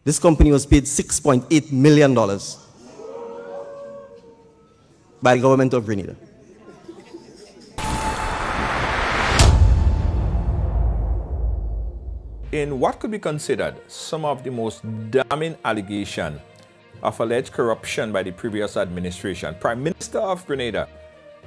This company was paid $6.8 million by the government of Grenada. In what could be considered some of the most damning allegations of alleged corruption by the previous administration, Prime Minister of Grenada,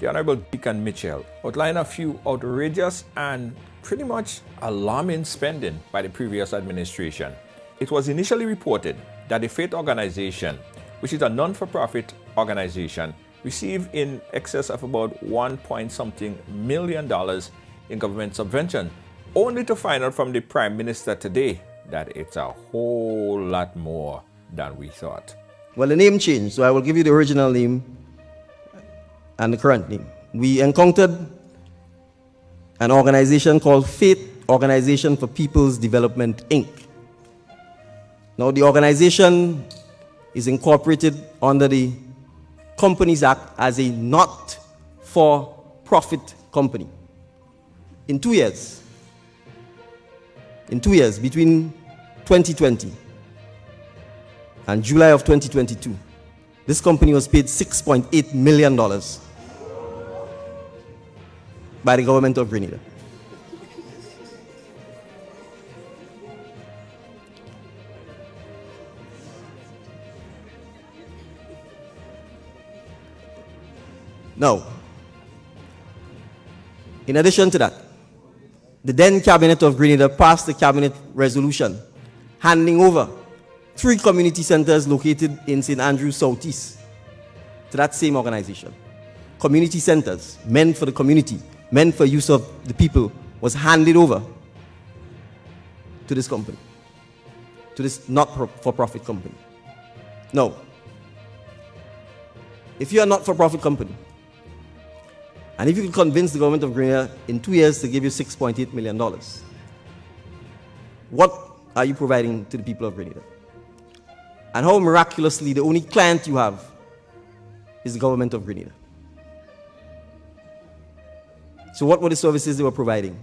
the Honorable Deacon Mitchell, outlined a few outrageous and pretty much alarming spending by the previous administration. It was initially reported that the Faith Organization, which is a non-for-profit organization, received in excess of about $1.something million in government subvention, only to find out from the Prime Minister today that it's a whole lot more than we thought. Well, the name changed, so I will give you the original name and the current name. We encountered an organization called Faith Organization for People's Development, Inc. Now, the organization is incorporated under the Companies Act as a not-for-profit company. In 2 years, between 2020 and July of 2022, this company was paid $6.8 million by the government of Grenada. Now, in addition to that, the then Cabinet of Grenada passed a cabinet resolution handing over 3 community centers located in St. Andrews Southeast to that same organization. Community centers meant for the community, meant for use of the people, was handed over to this company, to this not-for-profit company. Now, if you're a not-for-profit company, and if you can convince the government of Grenada in 2 years to give you $6.8 million, what are you providing to the people of Grenada? And how miraculously the only client you have is the government of Grenada. So what were the services they were providing?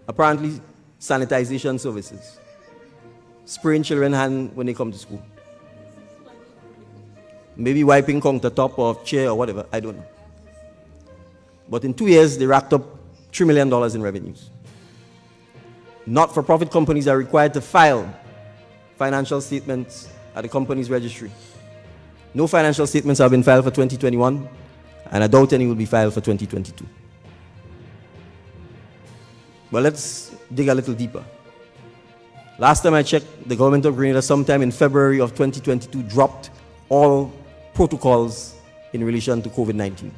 Apparently, sanitization services. Spraying children's hands when they come to school. Maybe wiping countertop or chair or whatever, I don't know. But in 2 years, they racked up $3 million in revenues. Not-for-profit companies are required to file financial statements at the company's registry. No financial statements have been filed for 2021, and I doubt any will be filed for 2022. But let's dig a little deeper. Last time I checked, the government of Grenada, sometime in February of 2022, dropped all protocols in relation to COVID-19.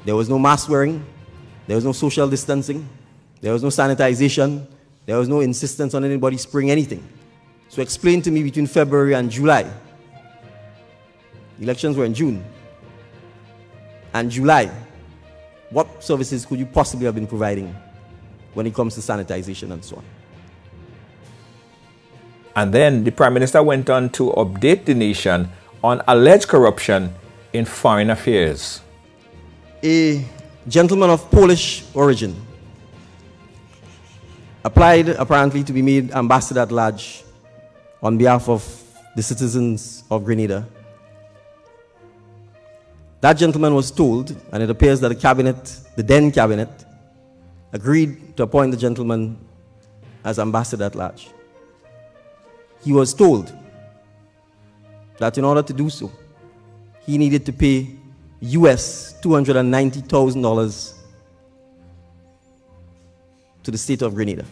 There was no mask wearing, there was no social distancing, there was no sanitization, there was no insistence on anybody spraying anything. So explain to me, between February and July, elections were in June, and July, what services could you possibly have been providing when it comes to sanitization and so on? And then the Prime Minister went on to update the nation on alleged corruption in foreign affairs. A gentleman of Polish origin applied apparently to be made ambassador at large on behalf of the citizens of Grenada. That gentleman was told, and it appears that the cabinet, the then cabinet, agreed to appoint the gentleman as ambassador at large. He was told that in order to do so, he needed to pay US $290,000 to the state of Grenada.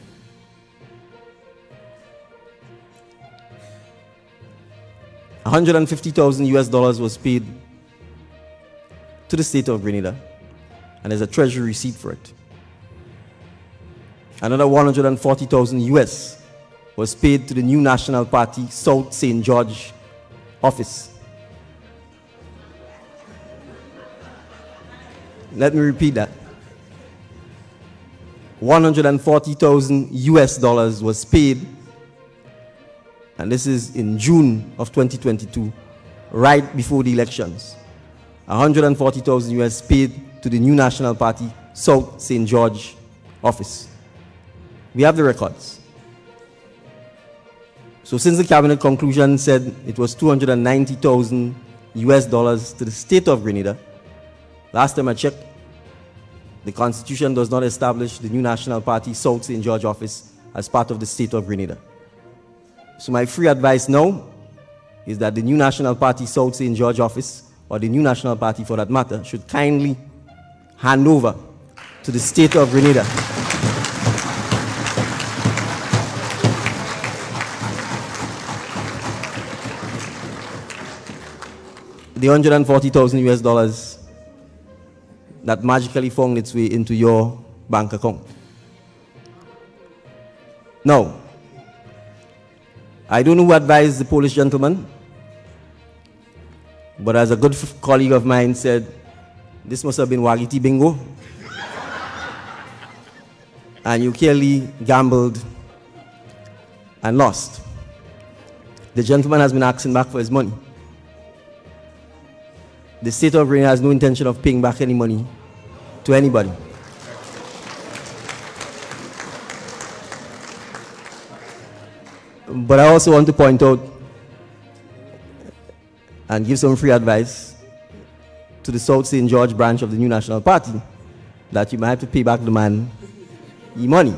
$150,000 US was paid to the state of Grenada, and there's a treasury receipt for it. Another $140,000 US was paid to the New National Party South St. George office. Let me repeat that. $140,000 US was paid, and this is in June of 2022, right before the elections. $140,000 US paid to the New National Party South St. George office. We have the records. So since the cabinet conclusion said it was $290,000 to the state of Grenada, last time I checked, the Constitution does not establish the New National Party South St. George office as part of the state of Grenada. So my free advice now is that the New National Party South St. George office, or the New National Party for that matter, should kindly hand over to the state of Grenada. The $140,000 that magically found its way into your bank account. Now, I don't know who advised the Polish gentleman, but as a good colleague of mine said, this must have been Wagiti Bingo. And you clearly gambled and lost. The gentleman has been asking back for his money. The state of Grenada has no intention of paying back any money to anybody. But I also want to point out and give some free advice to the South St. George branch of the New National Party that you might have to pay back the man his money.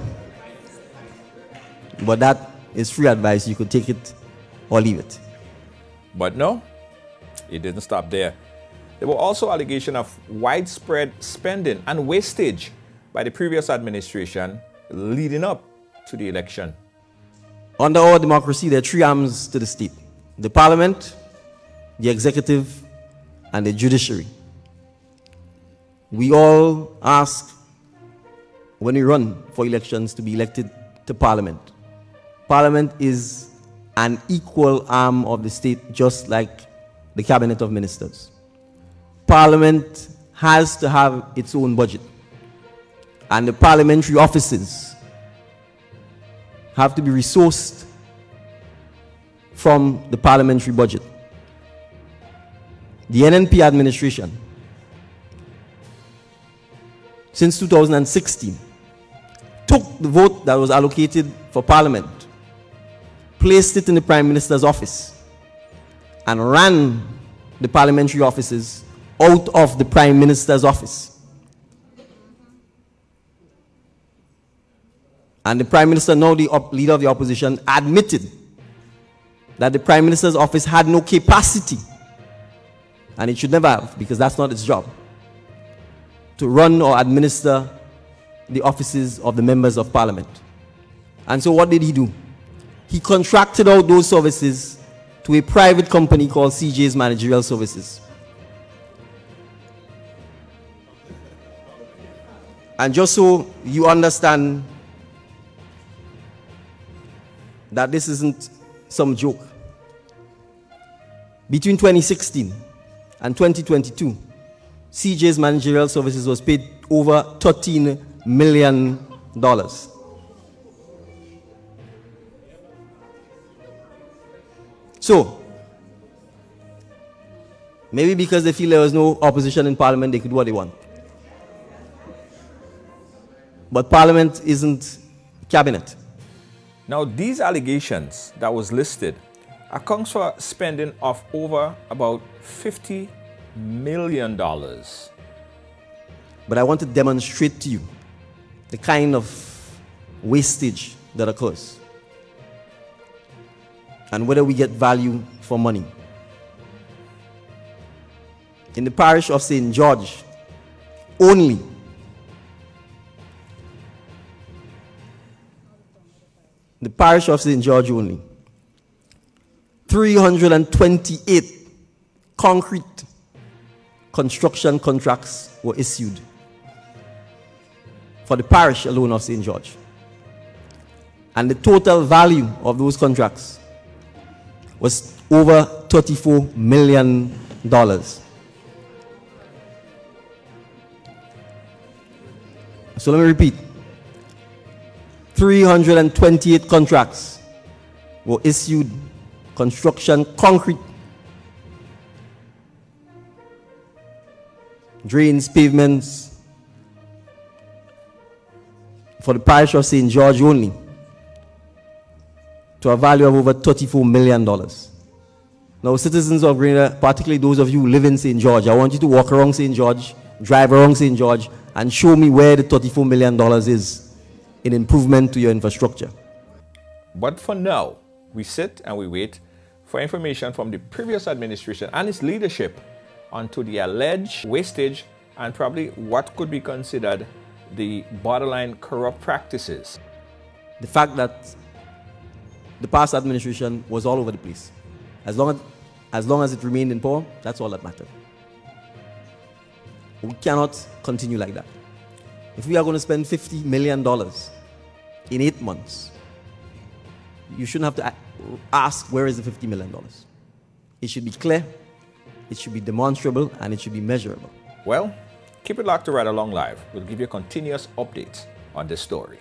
But that is free advice. You could take it or leave it. But no, it didn't stop there. There were also allegations of widespread spending and wastage by the previous administration leading up to the election. Under our democracy, there are three arms to the state: the parliament, the executive, and the judiciary. We all ask, when we run for elections, to be elected to parliament. Parliament is an equal arm of the state, just like the cabinet of ministers. Parliament has to have its own budget, and the parliamentary offices have to be resourced from the parliamentary budget. The NNP administration, since 2016, took the vote that was allocated for parliament, placed it in the Prime Minister's office, and ran the parliamentary offices out of the Prime Minister's office. And the Prime Minister, now the leader of the opposition, admitted that the Prime Minister's office had no capacity, and it should never have, because that's not its job, to run or administer the offices of the members of parliament. And so what did he do? He contracted out those services to a private company called CJ's Managerial Services. And just so you understand that this isn't some joke, between 2016 and 2022, CJ's Managerial Services was paid over $13 million. So, maybe because they feel there was no opposition in parliament, they could do what they want. But parliament isn't cabinet. Now, these allegations that was listed accounts for spending of over about $50 million. But I want to demonstrate to you the kind of wastage that occurs and whether we get value for money. In the parish of St. George only, the parish of St. George only, 328 concrete construction contracts were issued for the parish alone of St. George. And the total value of those contracts was over $34 million. So let me repeat. 328 contracts were issued, construction, concrete, drains, pavements, for the parish of St. George only. to a value of over $34 million. Now, citizens of Grenada, particularly those of you who live in St. George, I want you to walk around St. George, drive around St. George, and show me where the $34 million is in improvement to your infrastructure. But for now, we sit and we wait for information from the previous administration and its leadership onto the alleged wastage and probably what could be considered the borderline corrupt practices. The fact that the past administration was all over the place. As long as it remained in power, that's all that mattered. We cannot continue like that. If we are going to spend $50 million in 8 months, you shouldn't have to ask, where is the $50 million? It should be clear, it should be demonstrable, and it should be measurable. Well, keep it locked to Ride Along Live. We'll give you continuous updates on this story.